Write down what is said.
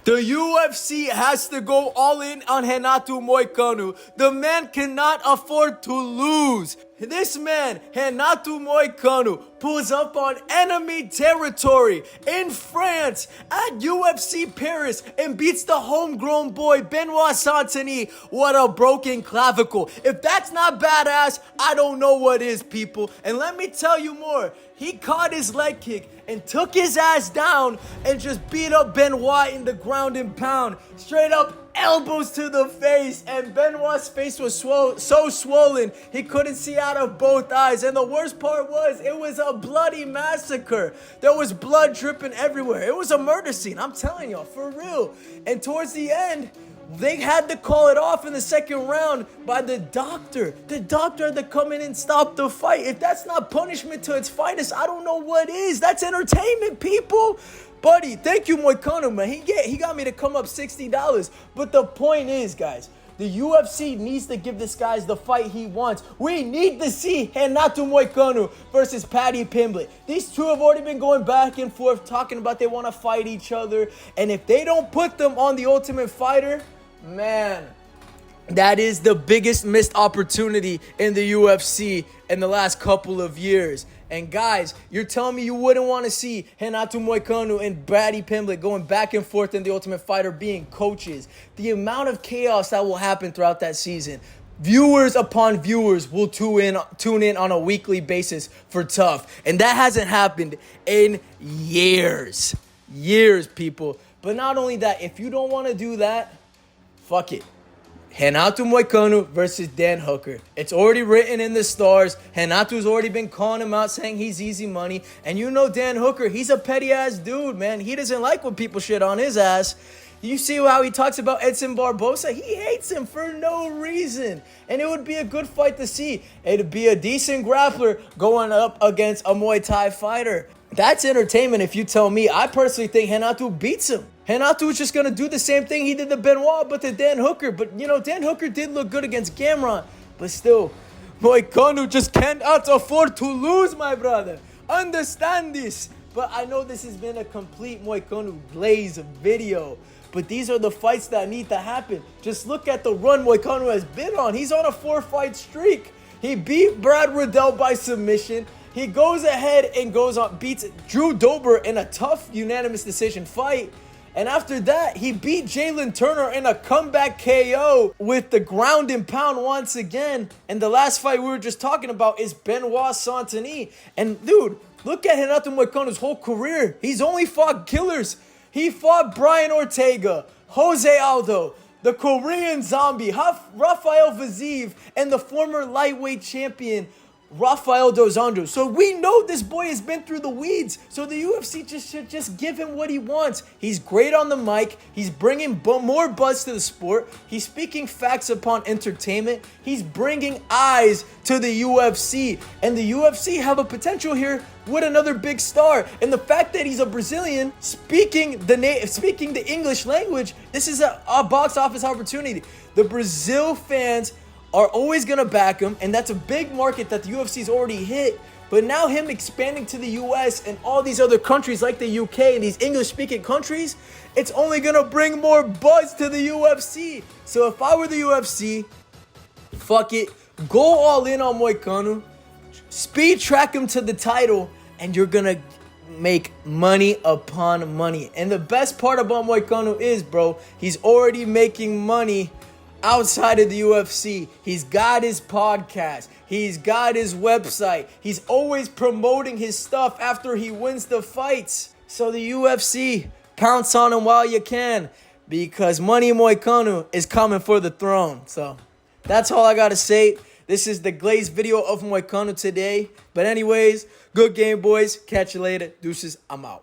The UFC has to go all in on Renato Moicano. The man cannot afford to lose. This man, Renato Moicano, pulls up on enemy territory in France at UFC Paris and beats the homegrown boy Benoit Saint-Denis. What a broken clavicle. If that's not badass, I don't know what is, people. And let me tell you more. He caught his leg kick and took his ass down and just beat up Benoit in the ground and pound. Straight up elbows to the face, and Benoit's face was so swollen he couldn't see out of both eyes. And the worst part was, it was a bloody massacre. There was blood dripping everywhere. It was a murder scene, I'm telling y'all, for real. And towards the end, they had to call it off in the second round by the doctor. The doctor had to come in and stop the fight. If that's not punishment to its finest, I don't know what is. That's entertainment, people. Buddy, thank you, Moicano, man. He got me to come up $60. But the point is, guys, the UFC needs to give this guy the fight he wants. We need to see Renato Moicano versus Paddy Pimblett. These two have already been going back and forth talking about they want to fight each other. And if they don't put them on the Ultimate Fighter, man, that is the biggest missed opportunity in the UFC in the last couple of years. And guys, you're telling me you wouldn't want to see Renato Moicano and Paddy Pimblett going back and forth in the Ultimate Fighter being coaches. The amount of chaos that will happen throughout that season. Viewers upon viewers will tune in on a weekly basis for TUF. And that hasn't happened in years. Years, people. But not only that, if you don't want to do that, fuck it. Renato Moicano versus Dan Hooker. It's already written in the stars. Renato's already been calling him out, saying he's easy money. And you know Dan Hooker, he's a petty-ass dude, man. He doesn't like when people shit on his ass. You see how he talks about Edson Barbosa? He hates him for no reason. And it would be a good fight to see. It'd be a decent grappler going up against a Muay Thai fighter. That's entertainment if you tell me. I personally think Renato beats him. Renato was just going to do the same thing he did to Benoit, but to Dan Hooker. But, you know, Dan Hooker did look good against Cameron. But still, Moicano just cannot afford to lose, my brother. Understand this. But I know this has been a complete Moicano glaze video. But these are the fights that need to happen. Just look at the run Moicano has been on. He's on a 4-fight streak. He beat Brad Riddell by submission. He goes ahead and beats Drew Dober in a tough unanimous decision fight. And after that, he beat Jalen Turner in a comeback KO with the ground and pound once again. And the last fight we were just talking about is Benoit Saint-Denis. And dude, look at Renato Moicano's whole career. He's only fought killers. He fought Brian Ortega, Jose Aldo, the Korean Zombie, Rafael Fiziev, and the former lightweight champion, Rafael Dos Anjos. So we know this boy has been through the weeds. So the UFC should just give him what he wants. He's great on the mic. He's bringing more buzz to the sport. He's speaking facts upon entertainment. He's bringing eyes to the UFC. And the UFC have a potential here with another big star. And the fact that he's a Brazilian speaking the English language, this is a box office opportunity. The Brazil fans are always going to back him, and that's a big market that the UFC's already hit. But now him expanding to the US and all these other countries like the UK and these English-speaking countries, it's only going to bring more buzz to the UFC. So if I were the UFC, fuck it, go all in on Moicano, speed track him to the title, and you're going to make money upon money. And the best part about Moicano is, bro, he's already making money outside of the UFC. He's got his podcast. He's got his website. He's always promoting his stuff after he wins the fights. So the UFC, pounce on him while you can, because Money Moicano is coming for the throne. So that's all I got to say. This is the glazed video of Moicano today. But anyways, good game, boys. Catch you later. Deuces, I'm out.